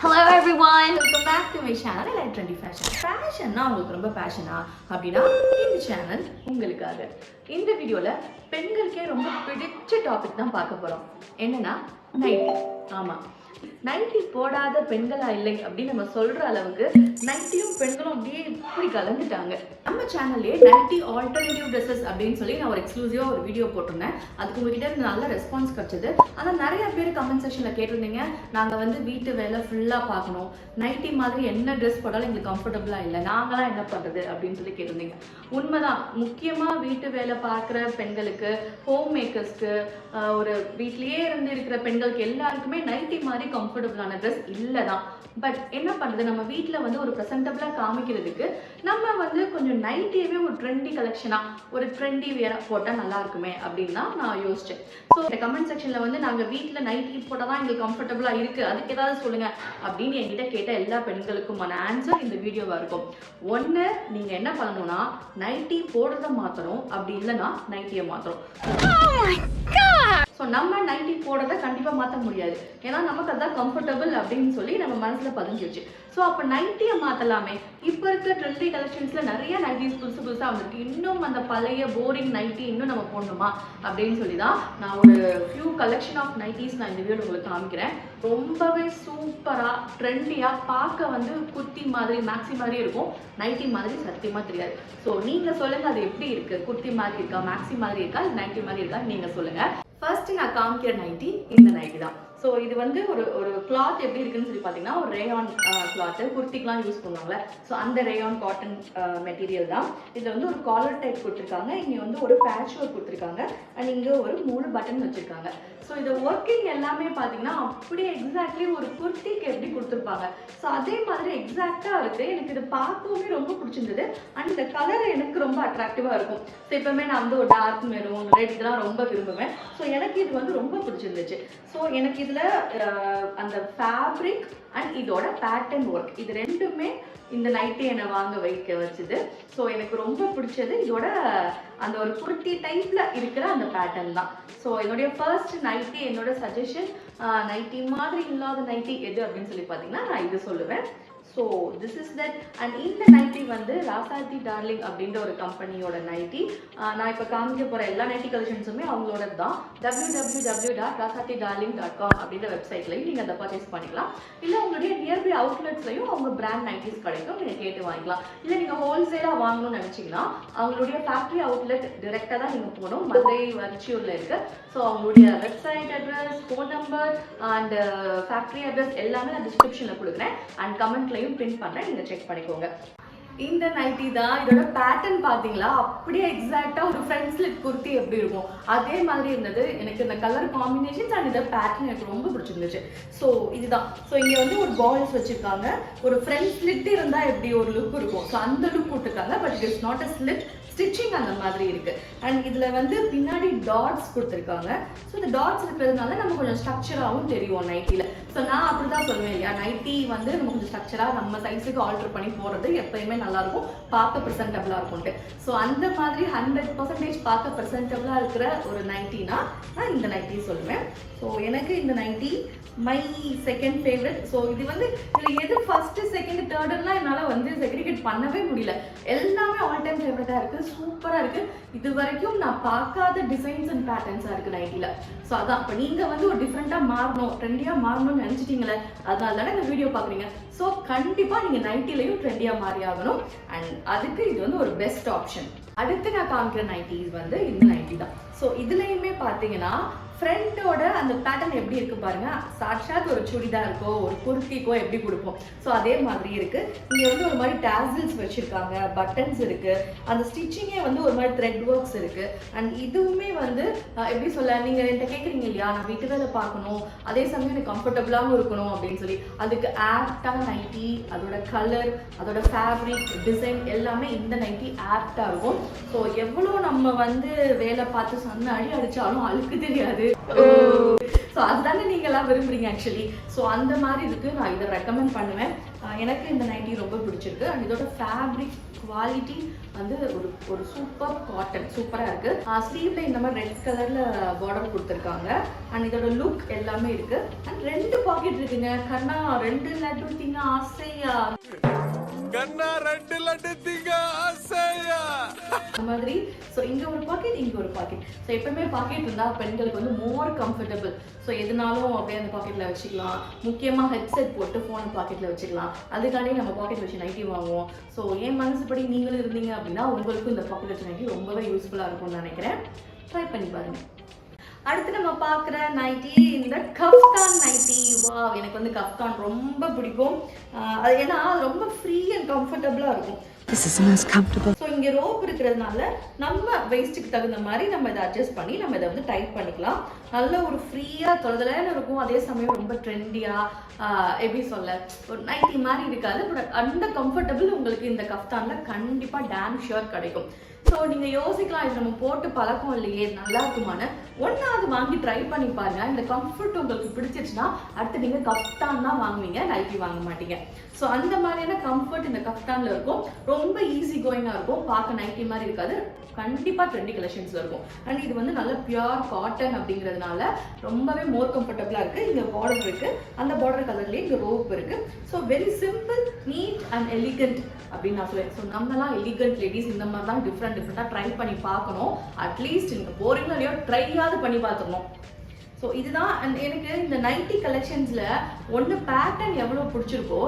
Hello everyone, welcome back to my channel like trendy fashion. Fashion na உங்களுக்கு ரொம்ப passion-ஆ அப்படினா இந்த சேனல் உங்களுக்காக. இந்த வீடியோல பெண்களுக்கே ரொம்ப பிடிச்ச டாபிக் தான் பார்க்க போறோம். என்னன்னா நைட்டி. ஆமா. நைட்டி போடாத பெண்களா இல்லை அப்படின்னு நம்ம சொல்ற அளவுக்கு நைட்டியும் பெண்களும் அப்படியே இப்படி கலந்துட்டாங்க. நம்ம சேனல்லே நைட்டி ஆல்டர்னேட்டிவ் ட்ரெஸ்ஸஸ் அப்படின்னு சொல்லி நான் ஒரு எக்ஸ்க்ளூசிவா ஒரு வீடியோ போட்டிருந்தேன். அதுக்கு உங்ககிட்ட இருந்து நல்ல ரெஸ்பான்ஸ் கிடைச்சது. ஆனால் நிறைய பேர் கமெண்ட் செக்ஷன்ல கேட்டிருந்தீங்க, நாங்கள் வந்து வீட்டு வேலை ஃபுல்லா பார்க்கணும், நைட்டி மாதிரி என்ன ட்ரெஸ் போட்டாலும் எங்களுக்கு கம்ஃபர்டபுளா இல்லை, நாங்களாம் என்ன பண்றது அப்படின்னு சொல்லி கேட்டிருந்தீங்க. உண்மைதான். முக்கியமா வீட்டு வேலை பார்க்குற பெண்களுக்கு, ஹோம் மேக்கர்ஸ்க்கு, ஒரு வீட்லயே இருந்து இருக்கிற பெண்களுக்கு எல்லாருக்குமே நைட்டி மாதிரி கம்ஃபர்டபுளான ட்ரெஸ் இல்லை தான். பட் என்ன பண்ணுறது, நம்ம வீட்டில் வந்து ஒரு ப்ரெசென்டபுளாக காமிக்கிறதுக்கு நம்ம வந்து கொஞ்சம் நைட்டியவே ஒரு ட்ரெண்டி கலெக்ஷனாக ஒரு ட்ரெண்டி வேற போட்டால் நல்லா இருக்குமே அப்படின்னு தான் நான் யோசித்தேன். ஸோ இந்த கமெண்ட் செக்ஷனில் வந்து நாங்கள் வீட்டில் நைட்டி போட்டால் தான் எங்களுக்கு கம்ஃபர்டபுளாக இருக்குது, அதுக்கு ஏதாவது சொல்லுங்கள் அப்படின்னு என்கிட்ட கேட்ட எல்லா பெண்களுக்குமான ஆன்சர் இந்த வீடியோவாக இருக்கும். ஒன்று, நீங்கள் என்ன பண்ணணும்னா நைட்டி போடுறத மாற்றணும், அப்படி இல்லைன்னா நைட்டியை மாற்றணும். ஸோ நம்ம நைட்டி போடுறத கண்டிப்பாக மாற்ற முடியாது, ஏன்னா நமக்கு அதான் கம்ஃபர்டபுள் அப்படின்னு சொல்லி நம்ம மனசில் பதிஞ்சிருச்சு. ஸோ அப்போ நைட்டியை மாற்றலாமே. இப்போ இருக்க ட்ரெண்டி கலெக்ஷன்ஸில் நிறைய நைட்டிஸ் புதுசு புதுசாக வந்திருக்கு. இன்னும் அந்த பழைய போரிங் நைட்டி இன்னும் நம்ம போடணுமா அப்படின்னு சொல்லி தான் நான் ஒரு ஃபியூ கலெக்ஷன் ஆஃப் நைட்டிஸ் நான் இந்த வீடியோ உங்களுக்கு காமிக்கிறேன். ரொம்பவே சூப்பராக ட்ரெண்டியாக, பார்க்க வந்து குர்த்தி மாதிரி மேக்ஸி மாதிரி இருக்கும், நைட்டி மாதிரி சத்தியமாக தெரியாது. ஸோ நீங்கள் சொல்லுங்கள், அது எப்படி இருக்குது? குர்த்தி மாதிரி இருக்கா, மேக்ஸி மாதிரி இருக்கா, நைட்டி மாதிரி இருக்கா, நீங்கள் சொல்லுங்கள். ஃபர்ஸ்ட் நான் காமிக்கிற நைட்டி இந்த நைட்டி தான். ஸோ இது வந்து ஒரு கிளாத் எப்படி இருக்குன்னு சொல்லி பார்த்தீங்கன்னா, ஒரு ரேயான் கிளாத்து, குர்த்திக்கெலாம் யூஸ் பண்ணுவாங்களே, ஸோ அந்த ரேயான் காட்டன் மெட்டீரியல் தான். இதில் வந்து ஒரு காலர் டைப் கொடுத்துருக்காங்க, இங்கே வந்து ஒரு பேட்ச் ஒர்க் கொடுத்துருக்காங்க, அண்ட் இங்கே ஒரு 3 பட்டன் வச்சுருக்காங்க. ஸோ இது ஒர்க்கிங் எல்லாமே பார்த்தீங்கன்னா அப்படியே எக்ஸாக்ட்லி ஒரு குர்த்திக்கு எப்படி கொடுத்துருப்பாங்க, ஸோ அதே மாதிரி எக்ஸாக்டாக இருக்குது. எனக்கு இது பார்க்கவுமே ரொம்ப பிடிச்சிருந்தது, அண்ட் இந்த கலர் எனக்கு ரொம்ப அட்ராக்டிவாக இருக்கும். ஸோ எப்பவுமே நான் வந்து ஒரு டார்க் மெரூன், ரெட் இதெல்லாம் ரொம்ப விரும்புவேன். ஸோ எனக்கு இது வந்து ரொம்ப பிடிச்சிருந்துச்சு. ஸோ எனக்கு இதில் அந்த ஃபேப்ரிக் அண்ட் இதோட பேட்டர்ன் ஒர்க் இது ரெண்டுமே இந்த நைட்டி என்னை வாங்க வைக்க வச்சுது. ஸோ எனக்கு ரொம்ப பிடிச்சது இதோட அந்த ஒரு குர்த்தி டைப்ல இருக்கிற அந்த பேட்டர்ன் தான். ஸோ என்னுடைய ஃபர்ஸ்ட் நைட்டி, என்னோட சஜஷன், நைட்டி மாதிரி இல்லாத நைட்டி எது அப்படின்னு சொல்லி பார்த்தீங்கன்னா நான் இது சொல்லுவேன். So this is that. And இந்த நைட்டி வந்து ராசாத்தி டார்லிங் அப்படின்ற ஒரு கம்பெனியோட நைட்டி. நான் இப்போ காமிக்க போகிற எல்லா நைட்டி கலெக்ஷன்ஸுமே அவங்களோட தான். www.rasathe.com அப்படின்ற வெப்சைட்லையும் நீங்கள் அதை பர்ச்சேஸ் பண்ணிக்கலாம். இல்லை உங்களுடைய நியர்பை அவுட்லெட்ஸ்லையும் அவங்க பிராண்ட் நைட்டிஸ் கிடைக்கும், நீங்கள் கேட்டு வாங்கிக்கலாம். இல்லை நீங்கள் ஹோல்சேலாக வாங்கணும்னு நினச்சிங்கன்னா அவங்களுடைய ஃபேக்ட்ரி அவுட்லெட் டிரெக்டாக தான் நீங்கள் போகணும். மதுரை varichiyurல இருக்குது. ஸோ அவங்களுடைய website address, phone number and factory address எல்லாமே நான் டிஸ்கிரிப்ஷனில் கொடுக்குறேன், அண்ட் கமெண்ட்லையும் பிரிண்ட் பண்றேன், நீங்க செக் பண்ணிக்கோங்க. இந்த நைட்டி தான். இதோட பேட்டர்ன் பாத்தீங்களா, அப்படியே எக்ஸாக்டா ஒரு ஃப்ரண்ட் ஸ்லிட் குர்த்தி எப்படி இருக்கும் அதே மாதிரி இருந்தது. எனக்கு இந்த கலர் காம்பினேஷன்ஸ் அண்ட் இந்த பேட்டர்ன் எனக்கு ரொம்ப பிடிச்சிருந்துச்சு. ஸோ இதுதான். ஸோ இங்க வந்து ஒரு பால்ஸ் வச்சிருக்காங்க, ஒரு ஃப்ரண்ட் ஸ்லிட் இருந்தா எப்படி ஒரு லுக் இருக்கும், ஸோ அந்த லுக் போட்டிருக்காங்க. But it is not a slit, stitching அந்த மாதிரி இருக்கு. அண்ட் இதுல வந்து பின்னாடி டாட்ஸ் கொடுத்துருக்காங்க. ஸோ இந்த டாட்ஸ் இருக்கிறதுனால நம்ம கொஞ்சம் ஸ்ட்ரக்சராகவும் தெரியும் நைட்டில. ஸோ நான் அப்படிதான் சொல்லுவேன் இல்லையா, நைட்டி வந்து நம்ம கொஞ்சம் ஸ்ட்ரக்சரா நம்ம சைஸுக்கு ஆல்டர் பண்ணி போடுறது எப்பயுமே நல்லா இருக்கும், பார்க்க ப்ரெசென்டபிளா இருக்கும்ட்டு. ஸோ அந்த மாதிரி 100% பார்க்க ப்ரெசென்டபிளா இருக்கிற ஒரு நைட்டினா நான் இந்த நைட்டி சொல்லுவேன். ஸோ எனக்கு இந்த nighty my second favourite. So இது வந்து இதில் எது ஃபர்ஸ்ட் செகண்ட் தேர்டுலாம் என்னால் வந்து செக்ரிகேட் பண்ணவே முடியல, எல்லாமே ஆல் டைம் ஃபேவரட்டாக இருக்குது, சூப்பராக இருக்குது. இது வரைக்கும் நான் பார்க்காத டிசைன்ஸ் அண்ட் பேட்டர்ன்ஸாக இருக்குது நைட்டியில். ஸோ அதான் இப்போ நீங்கள் வந்து ஒரு டிஃப்ரெண்ட்டாக மாறணும், ட்ரெண்டியாக மாறணும்னு நினச்சிட்டிங்களே, அதனால தானே இந்த வீடியோ பார்க்குறீங்க. ஸோ கண்டிப்பாக நீங்கள் நைட்டிலையும் ட்ரெண்டியாக மாறி ஆகணும், அண்ட் அதுக்கு இது வந்து ஒரு பெஸ்ட் ஆப்ஷன். அடுத்து நான் காமிக்கிற நைட்டிஸ் வந்து இந்த நைட்டி தான். ஸோ இதுலையுமே பார்த்தீங்கன்னா ஃப்ரண்டோட அந்த பேட்டர்ன் எப்படி இருக்கு பாருங்க, சாட்சாத் ஒரு சுடிதாருக்கோ ஒரு குர்த்திக்கோ எப்படி கொடுப்போம், ஸோ அதே மாதிரி இருக்கு. இங்க வந்து ஒரு மாதிரி டாசில்ஸ் வச்சிருக்காங்க, பட்டன்ஸ் இருக்கு, அந்த ஸ்டிச்சிங்கே வந்து ஒரு மாதிரி த்ரெட் ஒர்க்ஸ் இருக்கு. அண்ட் இதுவுமே வந்து எப்படி சொல்ல, நீங்க என்கிட்ட கேட்குறீங்க இல்லையா, நான் வீட்டு வேலை பார்க்கணும் அதே சமயம் எனக்கு கம்ஃபர்டபுளாகவும் இருக்கணும் அப்படின்னு சொல்லி, அதுக்கு ஆப்டான நைட்டி, அதோட கலர், அதோட ஃபேப்ரிக், டிசைன் எல்லாமே இந்த நைட்டி ஆப்டா இருக்கும். ஸோ எவ்வளோ நம்ம வந்து வேலை பார்த்து சன்ன அடிச்சாலும் அழுக்கு தெரியாது. ஸோ ஸோ அதுதானே நீங்களாம் விரும்புறீங்க ஆக்சுவலி. ஸோ அந்த மாதிரி இதுக்கு நான் இதை ரெக்கமெண்ட் பண்ணுவேன். எனக்கு இந்த நைட்டி ரொம்ப பிடிச்சிருக்கு. அண்ட் இதோட ஃபேப்ரிக் குவாலிட்டி வந்து ஒரு சூப்பர் காட்டன், சூப்பராக இருக்குது. ஸ்லீவ்ல இந்த மாதிரி ரெட் கலரில் பார்டர் கொடுத்துருக்காங்க. அண்ட் இதோட லுக் எல்லாமே இருக்குது. அண்ட் 2 பாக்கெட் இருக்குங்க. கண்ணா 2 லட்டு திங்க ஆசையா, கண்ணா 2 லட்டு திங்க ஆசையா அந்த மாதிரி. ஸோ இங்கே ஒரு பாக்கெட், இங்கே ஒரு பாக்கெட். ஸோ எப்பவுமே பாக்கெட் இருந்தால் பெண்களுக்கு வந்து மோர் கம்ஃபர்டபுள். ஸோ எதுனாலும் அப்படியே அந்த பாக்கெட்டில் வச்சுக்கலாம். முக்கியமாக ஹெட்செட் போட்டு ஃபோனை பாக்கெட்டில் வச்சுக்கலாம். அதுக்காண்டி நம்ம பாக்கெட் வச்சு நைட்டி வாங்குவோம். ஸோ என் மனசுப்படி நீங்களும் இருந்தீங்க அப்படின்னா உங்களுக்கும் இந்த பாக்கெட் வச்சு நைட்டி ரொம்பவே யூஸ்ஃபுல்லாக இருக்கும்னு நினைக்கிறேன். ட்ரை பண்ணி பாருங்க. அடுத்து நம்ம பார்க்குற நைட்டி இந்த கஃப்தான் நைட்டி. வா, எனக்கு வந்து கஃப்தான் ரொம்ப பிடிக்கும். அது ஏன்னா அது ரொம்ப ஃப்ரீ அண்ட் கம்ஃபர்டபுளாக இருக்கும். This is most comfortable. So இங்கே ரோப் இருக்கிறதுனால நம்ம வெயிஸ்ட்டுக்கு தகுந்த மாதிரி நம்ம இதை அட்ஜஸ்ட் பண்ணி நம்ம இதை வந்து டைட் பண்ணிக்கலாம். நல்ல ஒரு ஃப்ரீயாக தொலைதலைன்னு இருக்கும். அதே சமயம் ரொம்ப ட்ரெண்டியாக எப்படி சொல்ல, ஒரு நைட்டி மாதிரி இருக்காது. பட் அந்த கம்ஃபர்டபுள் உங்களுக்கு இந்த கஃப்தானில் கண்டிப்பாக டேம் ஷியோர் கிடைக்கும். ஸோ நீங்கள் யோசிக்கலாம், இது நம்ம போட்டு பழக்கம் இல்லையே, நல்லா இருக்குமான்னு. ஒன்றாவது வாங்கி ட்ரை பண்ணி பாருங்க. இந்த கம்ஃபர்ட் உங்களுக்கு பிடிச்சிருச்சுன்னா அடுத்து நீங்கள் கஃப்தான் தான் வாங்குவீங்க, நைட்டி வாங்க மாட்டீங்க. ஸோ அந்த மாதிரியான கம்ஃபர்ட் இந்த கஃப்தானில் இருக்கும். ரொம்ப ஈஸி கோயிங்காக இருக்கும். பார்க்க நைட்டி மாதிரி இருக்காது. கண்டிப்பாக ட்ரெண்டி கலெக்ஷன்ஸில் இருக்கும். அண்ட் இது வந்து நல்ல பியூர் காட்டன் அப்படிங்கிறதுனால ரொம்பவே மோர் கம்ஃபர்டபுளாக இருக்குது. இங்கே பார்டர் இருக்குது. அந்த பார்டர் கலர்லேயே இங்கே ரோப் இருக்குது. So very simple, neat and elegant அப்படின்னு நான் சொல்லுவேன். ஸோ நம்மலாம் எலிகண்ட் லேடிஸ் இந்த மாதிரி தான் டிஃப்ரெண்ட்டாக ட்ரை பண்ணி பார்க்கணும். அட்லீஸ்ட் நீங்கள் போறீங்களோ இல்லையோ ட்ரையாவது பண்ணி பார்த்துக்கணும். ஸோ இதுதான் எனக்கு இந்த நைட்டி கலெக்ஷன்ஸில் ஒன்று பேட்டர்ன் எவ்வளோ பிடிச்சிருக்கோ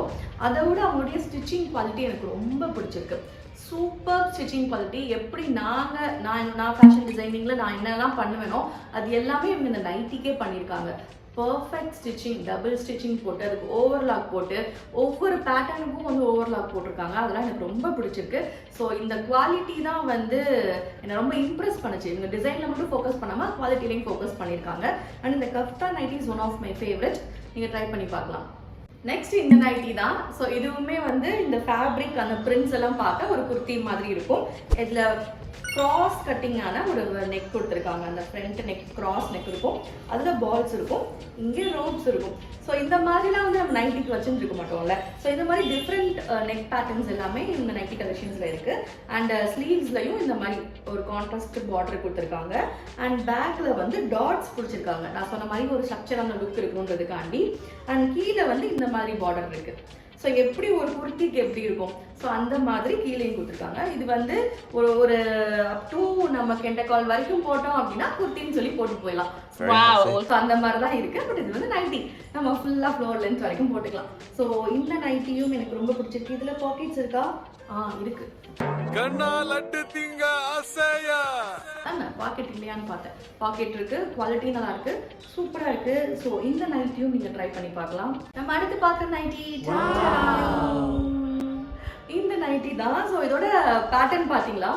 அதை விட அவங்களுடைய ஸ்டிச்சிங் குவாலிட்டி எனக்கு ரொம்ப பிடிச்சிருக்கு. Super stitching quality. எப்படி நான் ஃபேஷன் டிசைனிங்கில் நான் என்னெல்லாம் பண்ணுவேனோ அது எல்லாமே இவங்க இந்த நைட்டிக்கே பண்ணியிருக்காங்க. பர்ஃபெக்ட் ஸ்டிச்சிங், டபுள் ஸ்டிச்சிங் போட்டு அதுக்கு ஓவர்லாக் போட்டு ஒவ்வொரு பேட்டர்னுக்கும் வந்து ஓவர்லாக் போட்டிருக்காங்க. அதெல்லாம் எனக்கு ரொம்ப பிடிச்சிருக்கு. ஸோ இந்த குவாலிட்டி தான் வந்து என்னை ரொம்ப இம்ப்ரெஸ் பண்ணுச்சு. இவங்க டிசைனில் மட்டும் ஃபோக்கஸ் பண்ணாமல் குவாலிட்டிலையும் ஃபோக்கஸ் பண்ணியிருக்காங்க. அண்ட் இந்த kaftan nighty is one of my favourite. நீங்கள் ட்ரை பண்ணி பார்க்கலாம். நெக்ஸ்ட் இந்த நைட்டி தான். ஸோ இதுவுமே வந்து இந்த ஃபேப்ரிக் அந்த பிரிண்ட்ஸ் எல்லாம் பார்க்க ஒரு குர்த்தி மாதிரி இருக்கும். இதில் கிராஸ் கட்டிங்கான ஒரு நெக் கொடுத்துருக்காங்க. அந்த ஃப்ரண்ட் நெக் கிராஸ் நெக் இருக்கும். அதில் பால்ஸ் இருக்கும். இங்கே ரோப்ஸ் இருக்கும். ஸோ இந்த மாதிரிலாம் வந்து நம்ம நைட்டிக்கு வச்சுட்டு இருக்க மாட்டோம்ல. ஸோ இந்த மாதிரி டிஃப்ரெண்ட் நெக் பேட்டர்ன்ஸ் எல்லாமே இந்த நைட்டி கலெக்ஷன்ஸில் இருக்குது. அண்ட் ஸ்லீவ்ஸ்லையும் இந்த மாதிரி ஒரு கான்ட்ராஸ்ட் பார்டர் கொடுத்துருக்காங்க. அண்ட் பேக்கில் வந்து டாட்ஸ் பிடிச்சிருக்காங்க. நான் சொன்ன மாதிரி ஒரு ஸ்ட்ரக்சரான லுக் இருக்குன்றதுக்காண்டி. அண்ட் கீழே வந்து இந்த மாதிரி பார்டர் இருக்குது. ஸோ எப்படி ஒரு குர்த்திக்கு எப்படி இருக்கும், ஸோ அந்த மாதிரி கீழேயும் கொடுத்துருக்காங்க. இது வந்து ஒரு அப் டு நம்ம கெண்டக்கால் வரைக்கும் போட்டோம் அப்படின்னா குர்த்தின்னு சொல்லி போட்டு போயிடலாம். ஸோ அந்த மாதிரி தான் இருக்குது. பட் இது வந்து நைட்டி நம்ம ஃபுல்லாக ஃப்ளோர் லென்த் வரைக்கும் போட்டுக்கலாம். ஸோ இந்த நைட்டியும் எனக்கு ரொம்ப பிடிச்சிருக்கு. இதில் பாக்கெட்ஸ் இருக்கா? இருக்கு. பாக்கெட் இல்லையான்னு பார்த்தேன். பாக்கெட் இருக்கு, குவாலிட்டி நல்லா இருக்கு, சூப்பரா இருக்கு. ஸோ இந்த நைட்டியும் நீங்க ட்ரை பண்ணி பார்க்கலாம். நம்ம அடுத்து பார்க்குற நைட்டி இந்த நைட்டி தான். ஸோ இதோட பேட்டர்ன் பார்த்தீங்களா,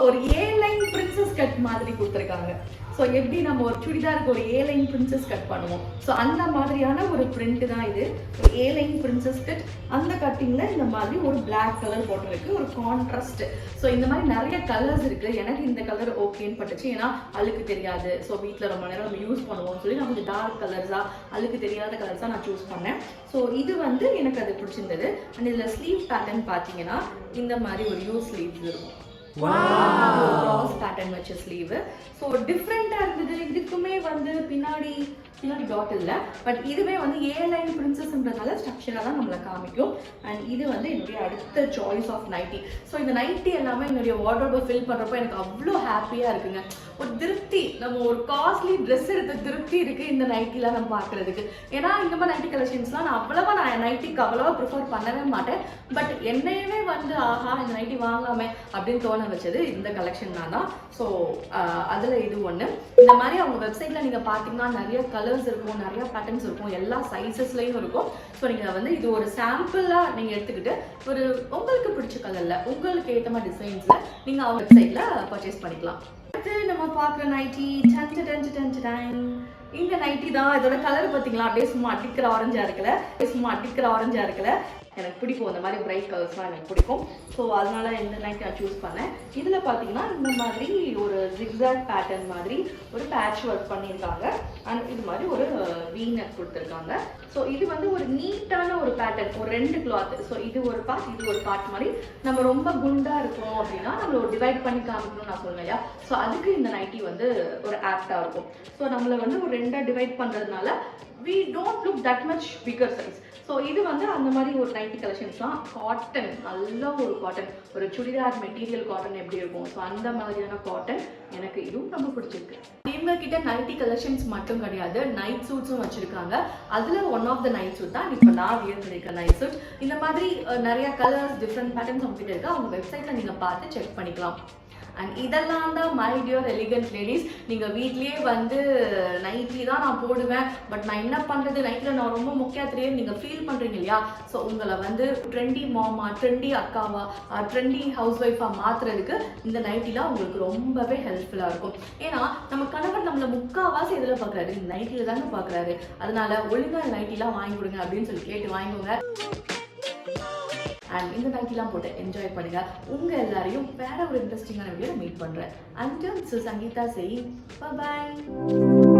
ஒரு ஏ லைன் பிரின்சஸ் கட் மாதிரி கொடுத்துருக்காங்க. ஸோ எப்படி நம்ம ஒரு சுடிதாருக்கு ஒரு ஏ லைன் பிரின்சஸ் கட் பண்ணுவோம், ஸோ அந்த மாதிரியான ஒரு பிரிண்ட் தான் இது. ஒரு ஏ லைன் பிரின்சஸ் கட். அந்த கட்டிங்கில் இந்த மாதிரி ஒரு பிளாக் கலர் போட்டிருக்கு, ஒரு கான்ட்ராஸ்ட். ஸோ இந்த மாதிரி நிறைய கலர்ஸ் இருக்குது. எனக்கு இந்த கலர் ஓகேன்னு பட்டுச்சு, ஏன்னா அழுக்கு தெரியாது. ஸோ வீட்டில் ரொம்ப நேரம் நம்ம யூஸ் பண்ணுவோம்னு சொல்லி நான் கொஞ்சம் டார்க் கலர்ஸாக, அழுக்கு தெரியாத கலர்ஸாக நான் சூஸ் பண்ணேன். ஸோ இது வந்து எனக்கு அது பிடிச்சிருந்தது. அண்ட் இதில் ஸ்லீவ் பேட்டர்ன் பார்த்தீங்கன்னா இந்த மாதிரி ஒரு யூ ஸ்லீவ்ஸ் இருக்கும். கிராஸ் பேட்டர்ன் வச்ச ஸ்லீவ். ஸோ டிஃப்ரெண்டாக இருந்தது. இதுக்குமே வந்து பின்னாடி டாட் இல்லை, பட் இதுவே வந்து ஏ லைன் பிரின்சஸ்ன்றதால ஸ்ட்ரக்சராக தான் நம்மளை காமிக்கும். அண்ட் இது வந்து என்னுடைய அடுத்த சாய்ஸ் ஆஃப் நைட்டி. ஸோ இந்த நைட்டி எல்லாமே என்னுடைய வார்ட்ரோபை ஃபில் பண்ணுறப்போ எனக்கு அவ்வளோ ஹாப்பியாக இருக்குங்க. ஒரு திருப்தி, நம்ம ஒரு காஸ்ட்லி ட்ரெஸ் எடுத்த திருப்தி இருக்குது இந்த நைட்டிலாம் நம்ம பார்க்குறதுக்கு. ஏன்னா இந்த மாதிரி நைட்டி கலெக்ஷன்ஸ்லாம் நான் நைட்டிக்கு அவ்வளோவா ப்ரிஃபர் பண்ணவே மாட்டேன். பட் என்னையவே வந்து ஆஹா இந்த நைட்டி வாங்காமே அப்படின்னு தோண வச்சது இந்த கலெக்ஷன் தான். ஸோ அதில் இது ஒன்று. இந்த மாதிரி அவங்க வெப்சைட்டில் நீங்கள் பார்த்தீங்கன்னா நிறைய கலர்ஸ் இருக்கும், நிறைய பேட்டர்ன்ஸ் இருக்கும், எல்லா சைஸஸ்லையும் இருக்கும். ஸோ நீங்கள் வந்து இது ஒரு சாம்பிளாக நீங்கள் எடுத்துக்கிட்டு ஒரு உங்களுக்கு பிடிச்ச கலரில் உங்களுக்கு ஏற்ற மாதிரி டிசைன்ஸில் நீங்கள் அவங்க வெப்சைட்டில் பர்ச்சேஸ் பண்ணிக்கலாம். அடுத்து நம்ம பார்க்குற நைட்டி இந்த நைட்டி தான். இதோட கலர் பார்த்தீங்களா, அப்படியே சும்மா அடிக்கிற ஆரஞ்சா இருக்குல்ல. எனக்கு பிடிக்கும், அந்த மாதிரி பிரைட் கலர்ஸ்லாம் எனக்கு பிடிக்கும். ஸோ அதனால இந்த நைட்டி நான் சூஸ் பண்ணேன். இதில் பார்த்தீங்கன்னா இந்த மாதிரி ஒரு ஜிக்ஸாக் பேட்டர்ன் மாதிரி ஒரு பேட்ச் ஒர்க் பண்ணியிருக்காங்க. அண்ட் இது மாதிரி ஒரு வீனக் கொடுத்துருக்காங்க. ஸோ இது வந்து ஒரு நீட்டான ஒரு பேட்டர்ன், ஒரு 2 கிளாத். ஸோ இது ஒரு பார்ட், இது ஒரு பார்ட் மாதிரி. நம்ம ரொம்ப குண்டாக இருக்கோம் அப்படின்னா நம்மள ஒரு டிவைட் பண்ணி காமிக்கணும்னு நான் சொல்லுவேன் இல்லையா. ஸோ அதுக்கு இந்த நைட்டி வந்து ஒரு ஆப்டாக இருக்கும். ஸோ நம்மளை வந்து ஒரு 2 டிவைட் பண்ணுறதுனால we don't look that much bigger size. So இது வந்து அந்த மாதிரி ஒரு நைட்டி கலெக்ஷன்ஸ் தான். காட்டன், நல்ல ஒரு காட்டன், ஒரு சுடிதார் மெட்டீரியல் காட்டன் எப்படி இருக்கும், ஸோ அந்த மாதிரியான காட்டன் எனக்கு இதுவும் ரொம்ப பிடிச்சிருக்கு. இவங்க கிட்ட நைட்டி கலெக்ஷன்ஸ் மட்டும் கிடையாது, நைட் சூட்ஸும் வச்சிருக்காங்க. அதுல one of the night suit தான் இப்போ நான் வியர் பண்ணிருக்க நைட் சூட். இந்த மாதிரி நிறைய கலர்ஸ், டிஃப்ரெண்ட் பேட்டர்ன்ஸ் அவங்க கிட்ட இருக்கு. அவங்க வெப்சைட்ல நீங்க பார்த்து செக் பண்ணிக்கலாம். அண்ட் இதெல்லாம் தான் மை டியர் எலிகன்ட் லேடிஸ். நீங்கள் வீட்லேயே வந்து நைட்டி தான் நான் போடுவேன், பட் நான் என்ன பண்ணுறது, நைட்டில் நான் ரொம்ப முக்கியம் தெரியும் நீங்கள் ஃபீல் பண்ணுறீங்க இல்லையா. ஸோ உங்களை வந்து ட்ரெண்டி மாமா, ட்ரெண்டி அக்காவா, ட்ரெண்டி ஹவுஸ் ஒய்ஃபாக மாற்றுறதுக்கு இந்த நைட்டிலாம் உங்களுக்கு ரொம்பவே ஹெல்ப்ஃபுல்லாக இருக்கும். ஏன்னா நம்ம கணவர் நம்மளை முக்கால்வாசி இதில் பார்க்குறாரு, இந்த நைட்டியில் தாங்க பார்க்குறாரு. அதனால ஒழுங்காக நைட்டிலாம் வாங்கி கொடுங்க அப்படின்னு சொல்லி கேட்டு வாங்கிக்கோங்க. அண்ட் இந்த நைட்டிலாம் போட்டு என்ஜாய் பண்ணுங்க. உங்க எல்லாரையும் வேற ஒரு இன்ட்ரெஸ்டிங்கான வீடியோவில் மீட் பண்றேன். Until Sangeetha saying bye bye.